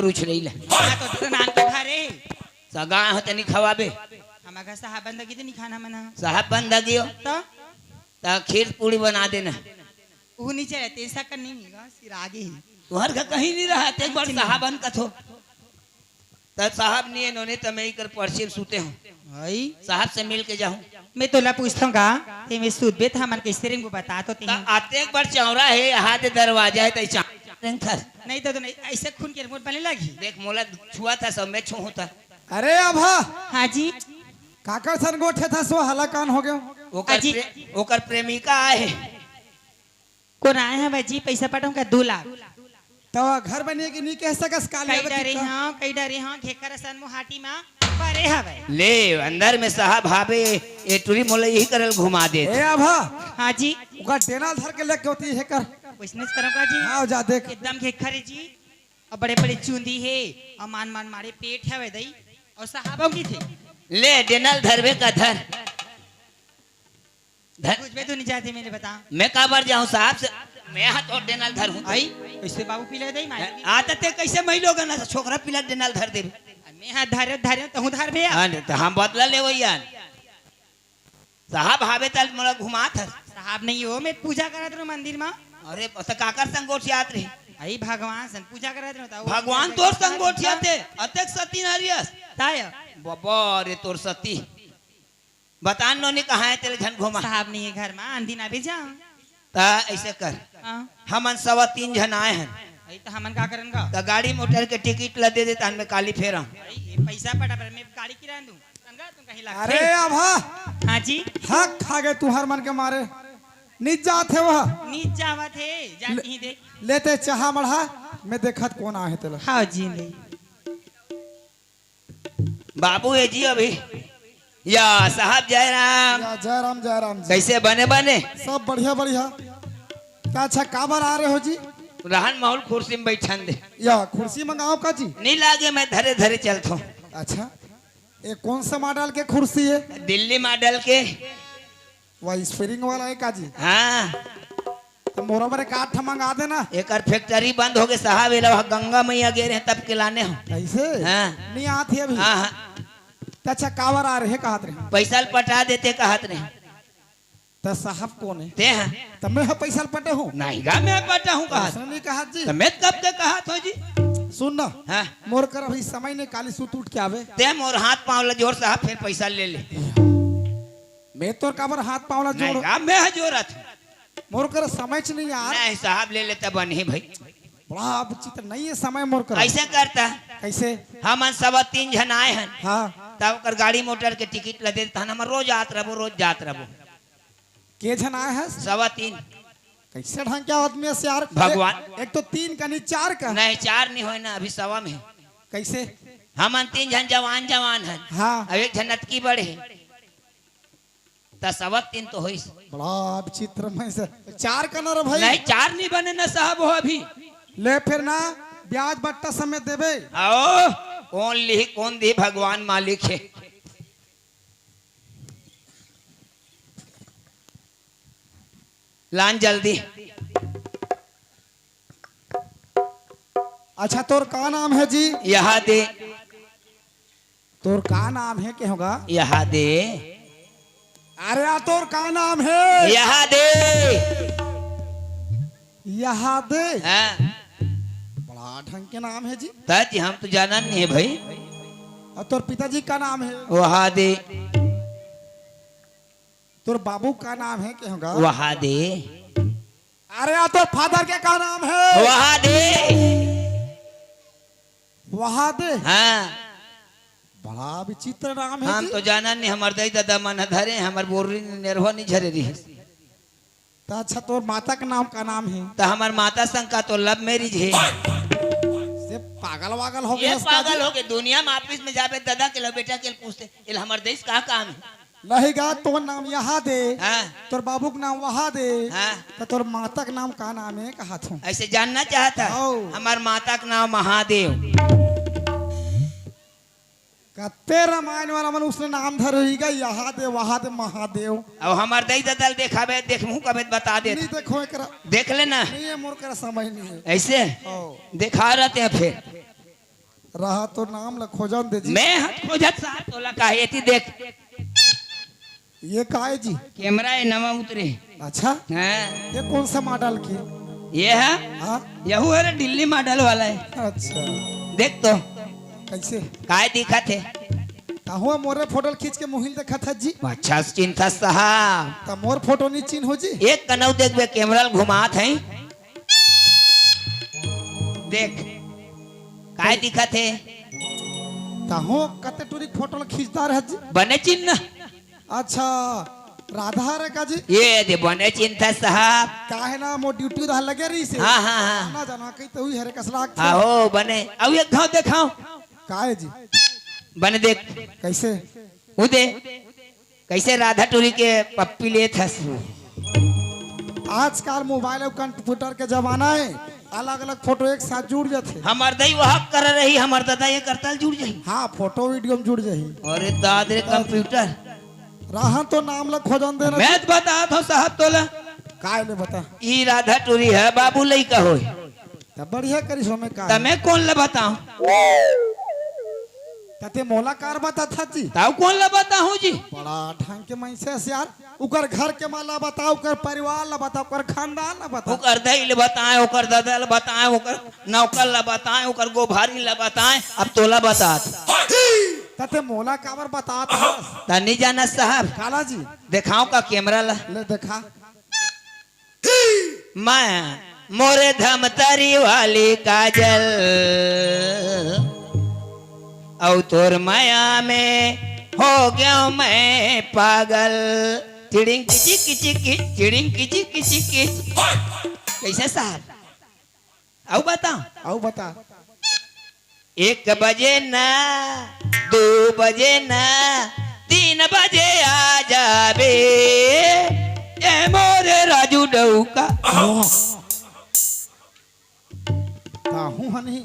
और उछले ला तो नान तो घरे सगा होते नहीं खवाबे हमारा साहब बंदगी तो नहीं खाना मना साहब बंदगी हो तो खीर पूरी बना देना वो नीचे रहते ऐसा कर नहीं सिर आगे ही तुम्हार का कहीं नहीं रहा एक बार साहबन का थो तब साहब नहीं इन्होंने तो मैं कर पर्ची सूते हूँ भाई साहब से मिल के जाऊँ मैं तोला पूछता हूँ का ते मैं सूद बेत हमन कैसे रिंग को बता तो ते आते एक बार चौरा है हाथ दरवाजा है तो नहीं तो नहीं ऐसे खून के रिपोर्ट बने लगी देख मोला छुआ था सब मैं छू होता अरे अभा हाँ जी काकर सन गोठे था सो हलाकान हो गयो ओकर प्रेमिका आए कौन आए हैं भाई पैसा पटाऊंगा 2 लाख तो घर बने की नहीं कह सकस काल कई डरे हां घेकर सन मुहाटी में परे हवे ले अंदर में साहब भावे ये टूरी मोला यही करल घुमा दे ए अभा हाँ जी ओका डेना धर के लेके होती है कर बिजनेस करूंगा जी हां जा देख एकदम घेकर जी और बड़े बड़े चूंदी है और मान मान मारे पेट है वे दई और साहबों की थी ले डेनल धरवे का धर कुछ भी तो नहीं चाहते मैंने बता मैं कहाँ बार जाऊँ साहब से मैं हाथ और डेनल धर हूँ आई कैसे बाबू पिला दई माई आता ते कैसे मैं लोग ना छोकरा पिला डेनल धर दे मैं हाथ धारे तो हूं धार बे हां तो हम बदला ले वही यार साहब भावे तल मोला घुमा था साहब नहीं हो मैं पूजा करत रहो मंदिर में अरे तो काकर संगोठ याद रही आई भगवान सन पूजा करत रहो भगवान तोर संगोठ याते अतेक सती नारियस ताय बाबा रे तोर सती बता नो ने कहा है तेरे झन घुमा साहब नहीं है घर में आंधी ना भी जा ता ऐसे कर हमन 3 जन आए हैं आई तो हमन का करन का तो गाड़ी मोटर के टिकट ला दे देता मैं काली फेरा ये पैसा पटा पर मैं गाड़ी किराया दूं संगा तुम कहीं लगा अरे अभा हां जी हक खा गए तू हर मन के मारे नीच जात है वह नीच जावत है जाती ही देख लेते चाहा मढ़ा मैं देखत कौन आहे तेला हां जी नहीं बाबू है जी अभी या साहब जय राम जय राम जी कैसे बने बने सब बढ़िया बढ़िया क्या अच्छा काबर आ रहे हो जी रहन माहौल कुर्सी में बैठन दे या कुर्सी मंगाओ का जी नहीं लागे मैं धरे धरे चलता हूँ अच्छा ये कौन सा मॉडल के कुर्सी है दिल्ली मॉडल के वह स्प्रिंग वाला है का जी हाँ तो मोरा पर काठ मंगा देना एक फैक्ट्री बंद हो गए साहब ये गंगा मैया गे रहे तब के लाने हो कैसे हाँ नहीं आती अभी हाँ हाँ तो अच्छा कावर आ रहे कहत रहे पैसा पटा देते कहत नहीं तो साहब कौन है ते हैं तो मैं पैसा पटे हूँ नहीं गा मैं पटा हूँ कहा नहीं कहा जी तो मैं कब के कहा तो जी सुन ना हाँ मोर कर अभी समय ने काली सूत उठ के आवे ते मोर हाथ पाँव ला जोर साहब फिर पैसा ले ले मैं तो काबर हाथ पावला नहीं जोड़ गा मैं जोरत मोर कर समय च नहीं यार नहीं साहब ले लेता बनी भाई बड़ा अब चित्र नहीं है समय मोर कर ऐसे करता कैसे हम 3 जन आए हैं हाँ तब कर गाड़ी मोटर के टिकट ला देता हम रोज आत रहो के जन आए हैं 3.25 कैसे ढंग क्या आदमी है यार भगवान एक तो 3 का नहीं 4 का नहीं 4 नहीं होए ना अभी 1.25 में कैसे हम 3 जन जवान हैं हाँ अब एक जन नटकी बड़े तो 3.25 तो होई बड़ा विचित्र में से 4 का ना रे भाई नहीं 4 नहीं बने ना साहब हो अभी ले फिर ना ब्याज बट्टा समेत देवे आओ कौन ली कौन दी भगवान मालिक है लान जल्दी अच्छा तोर का नाम है जी यहाँ दे तोर का नाम है क्या होगा यहाँ दे अरे यार तोर का नाम है यहाँ दे यहाँ दे हाँ बड़ा ढंग के नाम है जी ताजी हम तो जाना नहीं है भाई और तोर पिताजी का नाम है वहाँ दे तोर बाबू का नाम है क्या होगा वहाँ दे अरे यार तोर फादर के का नाम है वहाँ दे वहाँ दे हाँ बड़ा विचित्र नाम है हम जी तो जाना नहीं हमार दाई दादा मन धरे हमार बोरी निर्भर नहीं झरे रही तो अच्छा तोर माता का नाम है तो हमार माता संग का तो लव मैरिज है से पागल वागल हो ये गया पागल हो गए दुनिया में ऑफिस में जाबे दादा के लो बेटा के पूछते इल हमार देश का काम है नहीं गा तोर नाम यहाँ दे हाँ तोर बाबू का नाम वहाँ दे हाँ तो तोर माता का नाम का नाम है कहा था ऐसे जानना चाहता आओ। हमार माता का नाम महादेव कत्ते रामायण वाला मन उसने नाम धरेगा यहाँ दे वहाँ दे महादेव अब हमार दई दादा देखाबे देखूं कबे बता दे नहीं देखो एकरा देख लेना नहीं है मोर कर समय नहीं है ऐसे ओ दिखा रहते हैं फिर रहा तो नाम ला खोजन दे जी। मैं हाथ खोजत साहब तोला काहे थी देख ये का है जी? कैमरा है नवा उतरे। अच्छा, हाँ ये कौन सा मॉडल की? ये है हाँ, यहू है रे दिल्ली मॉडल वाला है। अच्छा, देख तो कैसे काय दिखा थे। हुआ मोरे फोटो खींच के मोहिल देखा था जी। अच्छा चिंता साहब तो मोर फोटो नहीं चिन्ह हो जी। एक कनौ देख बे कैमरा घुमात है देख काय दिखा थे। कहो कते टूरी फोटो खींचता रह जी। बने चिन्ह अच्छा, राधा रे का जी। ये दे बने चिंता साहब। काहे ना मो ड्यूटी रह लगे रही से। हाँ हाँ हाँ ना जाना कहीं तो हुई हरे कसला। आहो बने अब एक घाव देखाओ काहे जी? बने देख कैसे? वो दे कैसे राधा टोरी के पप्पी ले थस। आजकल मोबाइल और कंप्यूटर के जमाना है, अलग अलग फोटो एक साथ जुड़ जाते। हमार दई वह कर रही हमार दादा ये करता जुड़ जाई। हाँ, फोटो वीडियो में जुड़ जाही। अरे दादरे कंप्यूटर रहा तो नाम ला खोजन देना। मैं तो बता दो साहब तोला काहे ले बता। ई राधा टोरी है बाबू लइका होय। तब बढ़िया करिस हमें का। तमे कौन ला बताऊं? तते मोला कार बता था जी। ताऊ कौन ला बताऊं जी? बड़ा ढंग के मैसे से यार, उकर घर के माला बताओ, उकर परिवार ला बताओ, उकर खानदान ला बताओ। ओकर दई ले बताएं, ओकर दादा ला बताएं, ओकर नौकर ला बताएं, ओकर गोभारी ला बताएं। अब तोला बता तते मोला काबर बता था। ता नहीं जाना साहब। काला जी दिखाओ का कैमरा ला ले देखा। मैं मोरे धमतरी वाली काजल औ तोर माया में हो गया मैं पागल। चिड़िंग किची किची की चिड़िंग किची किची की। कैसे साहब आओ बताओ। आओ बता। 1 बजे ना 2 बजे ना 3 बजे आ जाबे ए मोरे राजू डौका। हूँ हनी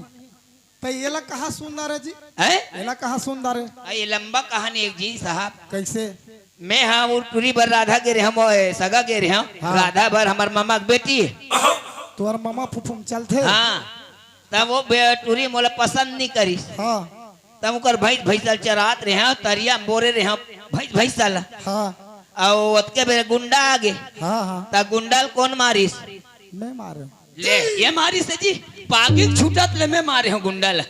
तो ये ला कहा सुंदर है जी? है ये ला कहा सुंदर है? ये लंबा कहानी एक जी साहब। कैसे? मैं हाँ वो टूरी भर राधा के रहे हम सगा के रहे हम। हाँ। राधा भर हमार मामा के बेटी है। तोर मामा फुफुम चलते। हाँ तब वो टूरी मोला पसंद नहीं करी। हाँ तब ओकर भैंस भैंसल चरात रहे तरिया बोरे रहे भैंस भैंसल। हाँ और ओतके बेर गुंडा आगे हाँ हाँ ता गुंडल कौन मारिस? मैं मारे। ले ये मारिस है जी। पागी छूटत ले मैं मारे हूँ गुंडल।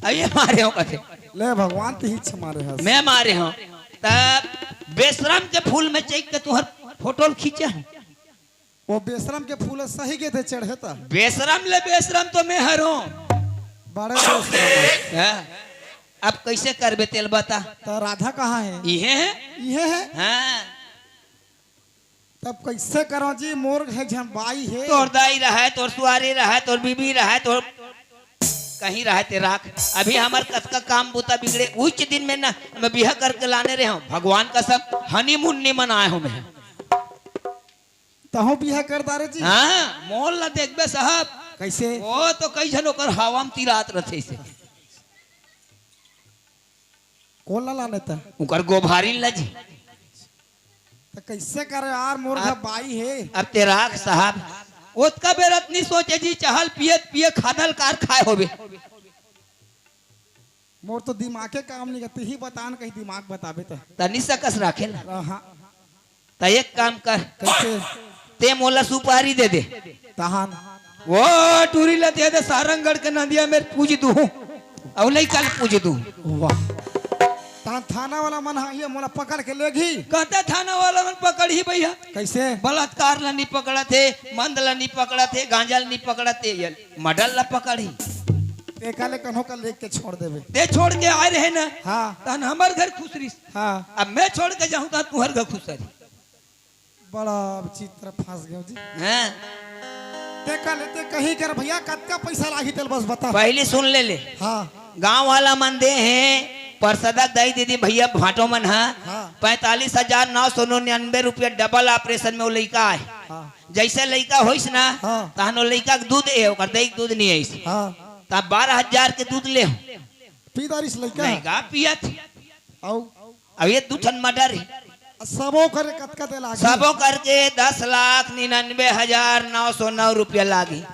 ये मारे हूँ कथे ले भगवान ते ही मारे है। मैं मारे हूँ। तब बेशरम के फूल में चेक के तुहर फोटो खींचा हूँ। वो बेशरम के फूल सही के थे चढ़े था। बेशरम ले बेशरम तो मैं हरूँ। बड़े बेशरम। हाँ, अब कैसे करबे तेल बता। तो राधा कहाँ है? ये है ये है। हाँ तब कैसे करो जी? मोर है जहाँ बाई है। तोर दाई रहा है, तोर सुआरी रहा है, तोर बीबी रहा है, तोर कहीं रहा ते राख। अभी हमार कतका काम बूता बिगड़े उच्च दिन में ना मैं बिहा करके लाने रहे हूँ। भगवान का सब हनीमून नहीं मनाए हूँ मैं। तहो बिहा कर दारे जी। हाँ मोल ला देखबे साहब। कैसे? वो तो कई जन ओकर हवा में तिरात रहते से। कौन ला लाने था? ओकर गोभारी ला जी। तो कैसे करे यार? मोर है बाई है। अब ते राख साहब ओतका बेरत नहीं सोचे जी। चहल पियत पिए खादल कार खाए होबे। मोर तो दिमाग के काम नहीं करते ही बतान कहीं दिमाग बताबे तो। तनी सकस राखे ना। हाँ त एक काम कर कैसे? ते मोला सुपारी दे दे। तहान वो टूरी ला दे दे सारंगढ़ के नदिया में पूज दू और नहीं कल पूज दू। वाह, तहान थाना वाला मन ये मोला पकड़ के लेगी। कहते थाना वाला मन पकड़ ही भैया। कैसे? बलात्कार ला नहीं पकड़ा थे, मंद ला नहीं पकड़ा थे, गांजा ला नहीं पकड़ा थे, मडल ला पकड़ी। एकाले कन्हो का लेके के छोड़ देवे। ते छोड़ के आए रहे ना। हाँ तहन हमार घर खुश रही। हाँ। अब मैं छोड़ के जाऊं तो तुहर घर खुश रही। बड़ा चित्र फंस गयो जी। हाँ देखा लेते कहीं कर भैया कतका पैसा लागी तेल बस बता। पहले सुन ले। हाँ गांव वाला मन दे हैं परसदक दई दीदी भैया भाटो मन है हाँ 45,999 रुपया डबल ऑपरेशन में वो लड़का आए। हाँ जैसे लड़का होइस ना हाँ। तहन वो लड़का के दूध है ओकर दई के दूध नहीं आइस। हाँ। तब 12,000 के दूध ले पी दारिस लइका नहीं गा पियत। औ अब ये दूठन मर्डर है। सबो करे कतका ते लागी। सबो करके 10,99,909 रुपया लागी।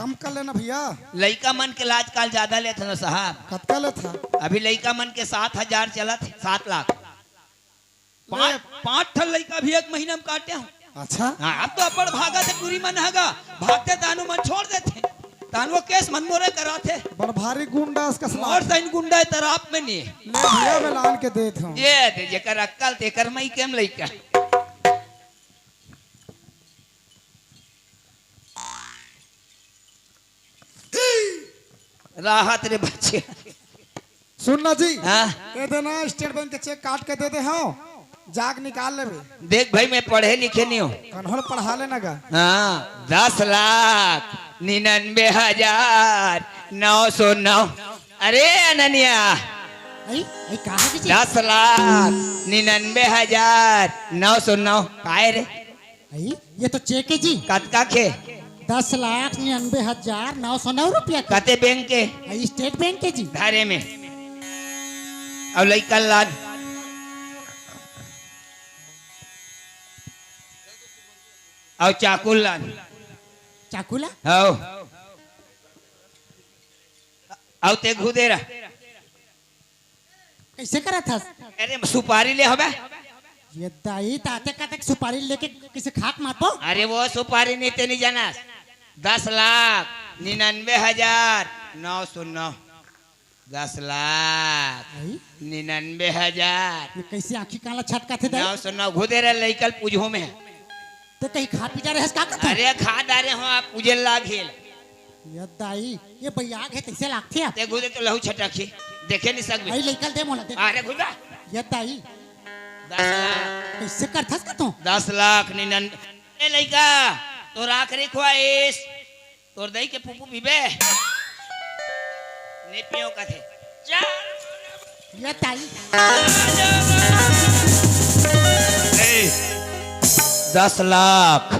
कम कर लेना भैया। लड़का मन के आजकल ज्यादा लेते ना साहब। कतका ले था? अभी लड़का मन के 7,000 चला थे, 7 लाख। पाँच ठल लड़का भी एक महीना में काटे हूँ। अच्छा हाँ, अब तो अपन भागा थे पूरी मन हगा, भागते तानु मन छोड़ देते, तानु केस मन मोरे कराते। बड़ भारी गुंडा उसका और सैन गुंडा तराप में नहीं है। ले भैया मैं लान के देत हूँ। ये दे जेकर अक्कल तेकर मई केम लइका। राहत रे बच्चे। सुनना जी, हाँ ये देना स्टेट बैंक के चेक काट के दे दे हाँ, जाग निकाल ले। देख भाई, मैं पढ़े लिखे नहीं हूँ। कन्हौल पढ़ा लेना गा। हाँ, 10,99,909। अरे अनन्या, आई कहाँ की 10,99,909 काय रे? आई ये तो चेक है जी। कतका के? 10,99,909 रुपया का। कते बैंक के? आई स्टेट बैंक के जी। धारे में अब लइका लान और चाकू लान। चाकूला आओ आओ ते घुदेरा। कैसे करा था? अरे सुपारी ले हबे। ये दाई ताते का तक सुपारी लेके किसे खाक मातो। अरे वो सुपारी नहीं ते नहीं जाना। 10,99,909। 10,99,909। ये कैसे आंखी काला छटका थे दाई? 909 घुदेरा लइकल पूजो में। तो कहीं खा पी जा रहे का करता? अरे खा डारे हो आप पूजे लागिल। ये दाई ये बैयाग है कैसे लागते आप? ते घुदे तो लहू छटकी देखे नहीं सकबे। आई लेकल दे मोला दे। अरे घुदा ये दाई 10 लाख। कैसे करथस का तू? 10,99,000। ए लइका, तोर आखिरी ख्वाहिश तोर दई के पुपू पीबे नहीं पियो कथे। चल ये दाई 10 लाख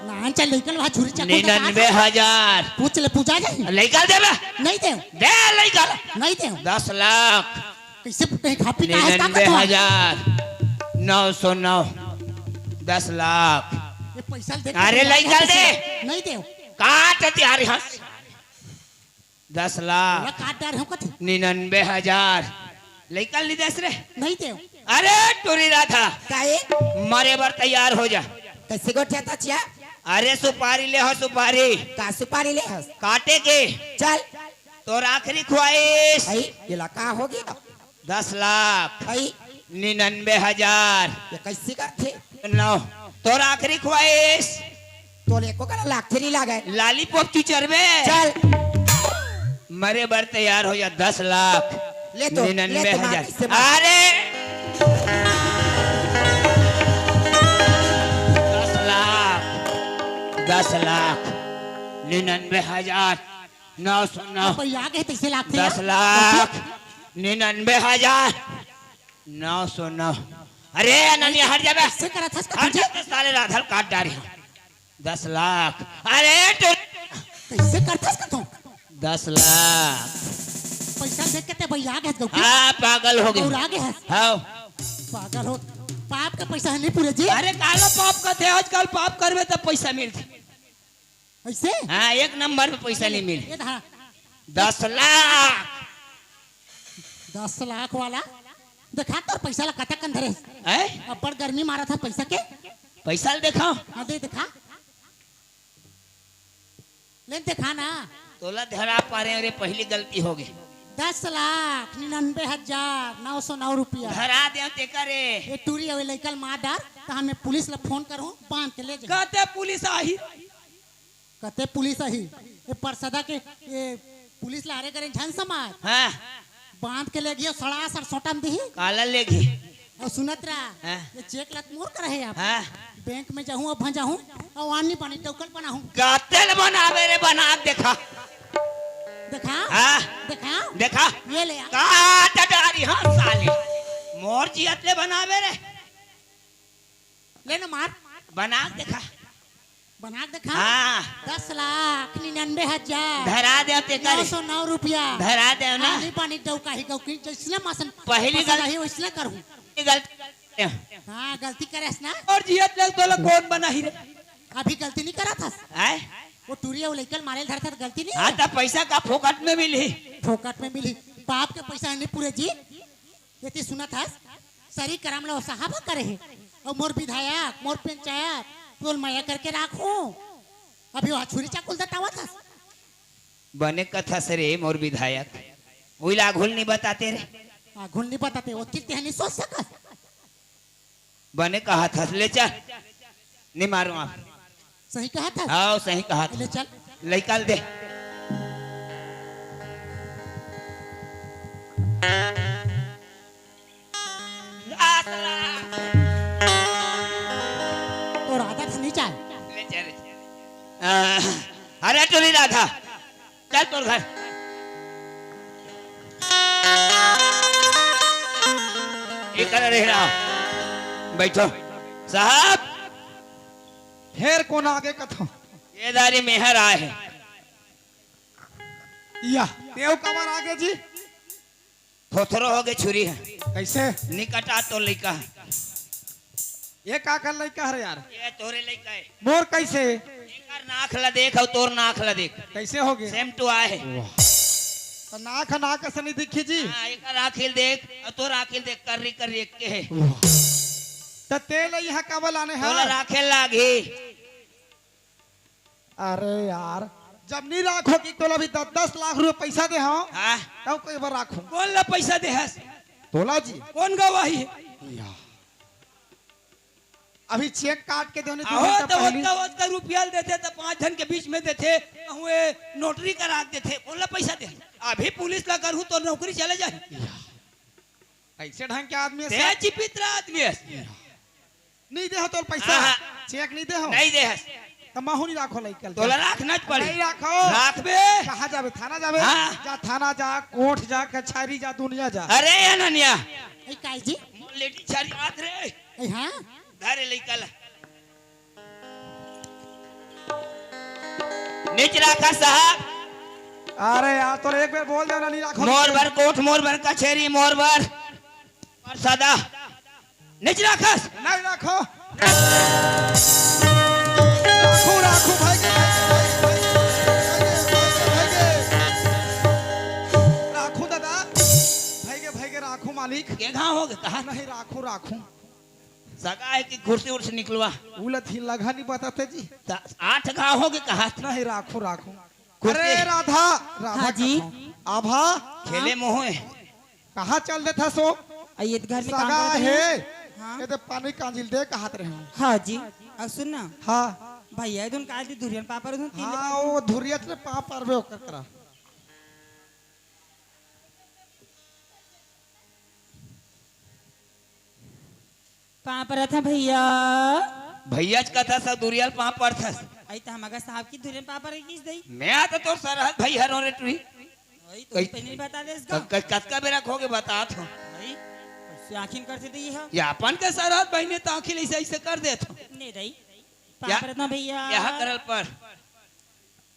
नान चल लेकल वहां छुरी चाकू 99,000। पूछ ले पूछा जाए। लइका देबे नहीं दे दे लइका। नहीं दे 10 लाख कैसे कहीं खा पी का है का करता? 99,909। 10 लाख। ये पैसा दे। अरे लइका दे। नहीं दे काट तिहारी हंस। 10 लाख ये काट डार हम कथी? 99,000। लइका ली दस रे। नहीं दे अरे टूरी रहा था काहे मरे बार तैयार हो जा। कैसे गोठिया था चिया? अरे सुपारी ले हो सुपारी का सुपारी ले हस? काटे के। चल तोर आखिरी ख्वाहिश भाई ये लका हो गया 10,99,000। ये कैसे का थे? 9 तोर आखिरी ख्वाहिश तो लेको का लाख थेरी लागे। लालीपॉप की चरबे। चल मरे बार तैयार हो जा। 10 लाख ले तो 99,000। इससे अरे 10 लाख 10,99,909। बैयाग है कैसे लागते? 10,99,909। अरे अनन्या हट जाबे। कैसे करा था इसका? हट जाते साले राधल काट डारी। 10 लाख। अरे तू कैसे करथस का तू? 10 लाख। पैसा देख के ते बैयाग है गौ। हाँ पागल हो और गए। आगे है हाँ पागल हो। पाप का पैसा है नहीं पूरे जी। अरे काला पाप का थे आजकल पाप करवे तब पैसा मिलती। ऐसे हाँ एक नंबर पे पैसा नहीं मिली। ये धरा 10 लाख 10 लाख वाला देखा तो पैसा ला कतक अंदर है। है? अब्बड़ गर्मी मारा था पैसा के। पैसा दिखाओ। हाँ दे दिखा ले दिखा ना। तोला धरा पा रहे। अरे पहली गलती हो गई। 10,99,909 रुपया। धरा दे ते करे। ये टूरी अवे लेकल मार डार तो हमें पुलिस ला फोन करूं बांध के ले जा। कहते पुलिस आई। कहते पुलिस आई ये परसदा के ये पुलिस ला अरे करे झन समाज हाँ बांध के ले गयो सड़ा सर सोटा में दी। काला लेगी। और सुनत रहा हाँ। ये चेक लत मोर कर रहे आप। हाँ बैंक में जाऊं अब जाऊं और वानी पानी टोकल बनाऊं। कातिल बनावे रे बना देखा। देखा हाँ देखा देखा ये ले आ। काट डारी। हाँ साले मोर जियत ले बनावे रे। ले ना मार बना देखा। बना के देखा। हाँ 10,99,000 धरा दे ते करे। 909 रुपया। धरा दे ना। पानी पानी डौका ही गौकी जैसने मासन पहली पसंद गल- आई वैसने करूं। गलती हाँ गलती करे ना। और जियत ले तोला कौन बना ही रे। अभी गलती नहीं करा था। हैं? वो तुरिया वो लेकर मारे धर धर गलती नहीं हाँ तो पैसा का फोकट में मिली। फोकट में मिली बाप के पैसा नहीं पूरे जी ये तो सुना था सरी करम लो साहब करे है और मोर विधायक मोर पंचायत तोल माया करके राखो अभी वो छुरी चाकुल दतावा था बने कथा से रे मोर विधायक वही लागुल नहीं बताते रे। घुल नहीं बताते वो कितने नहीं सोच सका बने कहा था ले चल नहीं मारू आप। सही कहा था आओ सही कहा ले था चल निकाल दे। तो राधा से नहीं चल ले चल, ले चल। अरे तो नहीं राधा चल तोर घर। एक रह रहा बैठो साहब। फिर कौन आगे कथो ये दारी मेहर आए है। या देव कमर आगे जी थोथरो हो गए छुरी है कैसे निकटा तो लइका है। ये का कर लइका है यार ये तोरे लइका है। मोर कैसे एकर नाक ला देख और तोर नाक ला देख कैसे हो गए सेम टू आए है। तो नाक नाक से नहीं दिखी जी हाँ, एकर आखिल देख और तोर आखिल देख कर कर एक के है। तो तेल यहाँ कबल आने तोला हैं राखेल लागी। अरे यार जब नहीं राखोगी तो अभी 10 लाख रुपए पैसा दे हाँ हाँ तब कोई बार राखू कौन ला पैसा दे हस तोला जी कौन गवाही है अभी चेक काट के देने आहो तो उसका रुपया देते तो 5 जन के बीच में देते हुए नोटरी करा देते कौन ला पैसा दे अभी पुलिस ला करूँ तो नौकरी चले जाए ऐसे ढंग के आदमी ते से चिपित्रा आदमी है नहीं दे हो तो पैसा हाँ। चेक नहीं दे हो नहीं दे हस तो महू नहीं राखो लइका तोला राखना पड़ी नहीं राखो राख बे। कहाँ जावे थाना जावे हाँ। जा थाना जा कोर्ट जा कचहरी जा दुनिया जा अरे अनन्या ए काई जी लेडी छारी आत रे ए हां धारे लइका ला नीच राखा साहब। अरे यार तो एक बार बोल दे ना नहीं राखो मोर भर कोठ मोर भर कचहरी मोर भर और सदा नीच राखस। नहीं राखो राखो राखो भाई के राखो दादा भाई के राखो मालिक के घाव हो गए कहा नहीं राखो राखो सगा है कि कुर्सी उर्सी निकलवा उलट ही लगा नहीं बताते जी 8 घाव हो गए कहा नहीं राखो राखो कुर्सी- अरे राधा राधा हाँ जी। कहाँ? आभा खेले मोह है। कहाँ चल दे था सो ये घर में काम सगा करते है हैं हाँ ये तो पानी कांजिल दे कहत रहे हैं हाँ जी अब सुन ना हाँ भैया तुम काल दी धुरियन पापर तुम तीन हाँ वो धुरियत ने पा परवे होकर करा पापर था भैया भैया का था सब दुरियल पा पर था आई तो हमारा साहब की धुरियन पापर किस दई मैं आता तो सरहद भाई हर रे टुई वही तो पहले बता दे इसका कतका बेरा खोगे बता तो भाई से आखिन कर दी है या अपन के सरहद भाई ने तो आखिल ऐसे ऐसे कर दे तो नहीं रही पापर था भैया यहाँ करल पर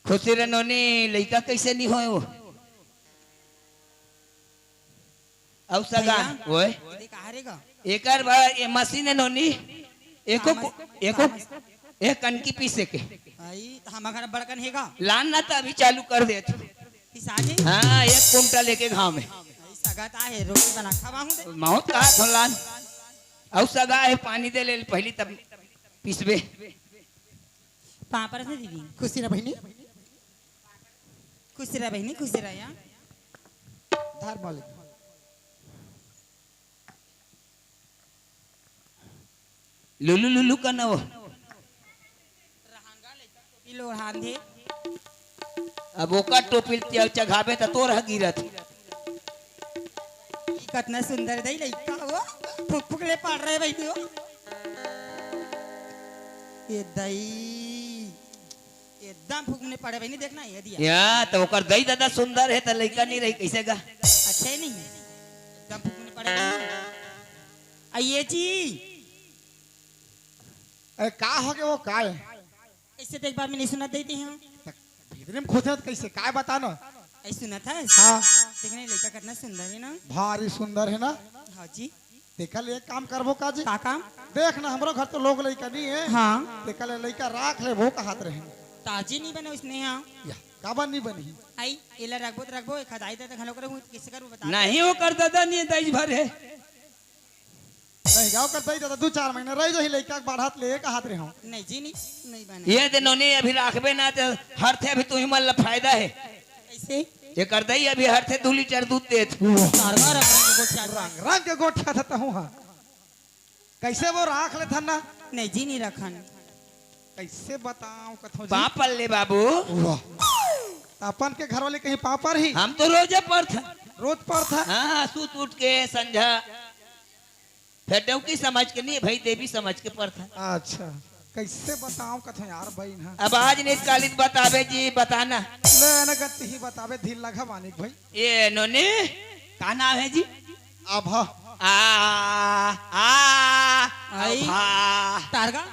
खुशी रे नोनी लइका कैसे नहीं होए वो औ सगा भैया? ओए देख हारेगा एकर बार ये मशीन है नोनी एको एको एक कनकी पीसे के आई हमारा बड़कन हैगा लान ना तो अभी चालू कर दे तू। पिसाजे हाँ 1 कुंटल लेके गाँव में सगाता है रोटी बना खवाऊं दे मौत कहा थो लान औ सगा है पानी दे ले पहली तब पिसबे पापर से दीदी खुशी रह बहनी खुशी रह बहनी खुशी रह या धार मालिक लुलु लुलु का ना वो पिलो हां दे अब ओका टोपी चघाबे तो तोर गिरत कितना सुंदर दई लइका हो फुकफुकले पड़ रहे भाई हो ये दई एकदम फुकने पड़े भाई नहीं देखना ये दिया या तो ओकर दई दादा सुंदर है तो लइका नहीं रही कैसे गा अच्छा ही नहीं है एकदम फुकने पड़े भाई आइए जी ए का हो गया वो काय ऐसे तो एक बार में नहीं सुना देती हूँ भीतरे में खोजत कैसे काय बता ना ऐसे सुना था हाँ देखने लड़का कितना सुंदर है ना भारी सुंदर है ना हाँ जी देखल एक काम करबो का जी का काम देख ना हमरो घर तो लोग लइका नहीं है हाँ देखल लइका राख ले वो का हाथ रहे ताजी नहीं बने उसने यहाँ या काबर नहीं बनी आई इला रखबो तो रखबो खदाई दे खलो करे किसे करूं बता नहीं हो कर दादा नहीं दई भर है नहीं गाँव कर दई दादा 2-4 महीने रह जो ही लड़का के बढ़ात ले एक हाथ रहे हूँ नहीं जी नहीं बने ये दिन उन्हें अभी राखबे ना तो हर थे अभी तू ही मन फायदा है कैसे ये कर दई अभी हर थे 2 लीटर दूध देत तारगा रख रंग को रंग रंग के गोठिया था हूँ हाँ कैसे वो राख ले था ना नहीं जी नहीं रखन कैसे बताऊं कथो जी पापल ले बाबू वाह अपन के घर वाले कहीं पापर ही हम तो रोजे पर था रोज पर था हाँ सूत उठ के संझा फिर डौकी समझ के नहीं भाई देवी समझ के पर था अच्छा कैसे बताऊं कथो यार बहन हाँ अब आज नहीं कालिद बतावे जी बताना ले न गति ही बतावे धीर लगा मानिक भाई ये नोने का नाम है जी आभा आ आ आई। आभा तारगा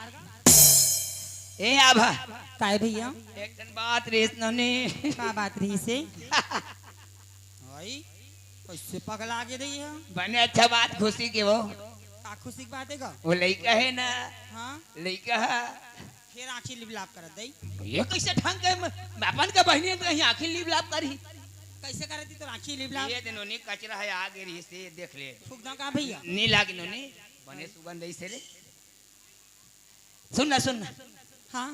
ए आभा काय भैया एक दिन बात रेस नोने का बात रही से आई कैसे पगला के रही है बने अच्छा बात खुशी के वो का खुशी की बात है का वो लड़का है ना हाँ लड़का है फिर आंखी लिबलाप कर दई ये कैसे ढंग के अपन का बहनी तो यहाँ आखिर लीव लाभ करी कैसे करे थी तो आंखी लिबलाप ये दिन उन्हें कचरा है आगे रही से देख ले फुकदा का भैया नी लागी नोने बने सुगंध ऐसे रे सुनना सुनना हाँ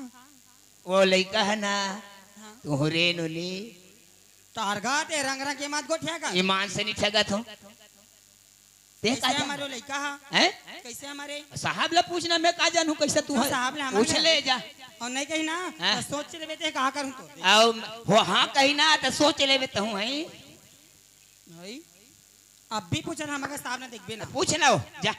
वो लड़का है ना हाँ तुहरे नोनी तारगा ते रंग रंग के मात गोठिया का ईमान से नहीं ठगत हो देख कैसे हमारे लड़का हा हैं कैसे हमारे साहब ला पूछना मैं का जानू कैसे तू हाँ, है साहब ला हमारे पूछ ले जा और नहीं कही ना हाँ। तो सोच ले बेटे कहा करूं तो आओ हो हाँ कहीं ना तो सोच ले तो हूँ है भाई अब भी पूछना हमारे साहब ने देखबे ना पूछना हो जा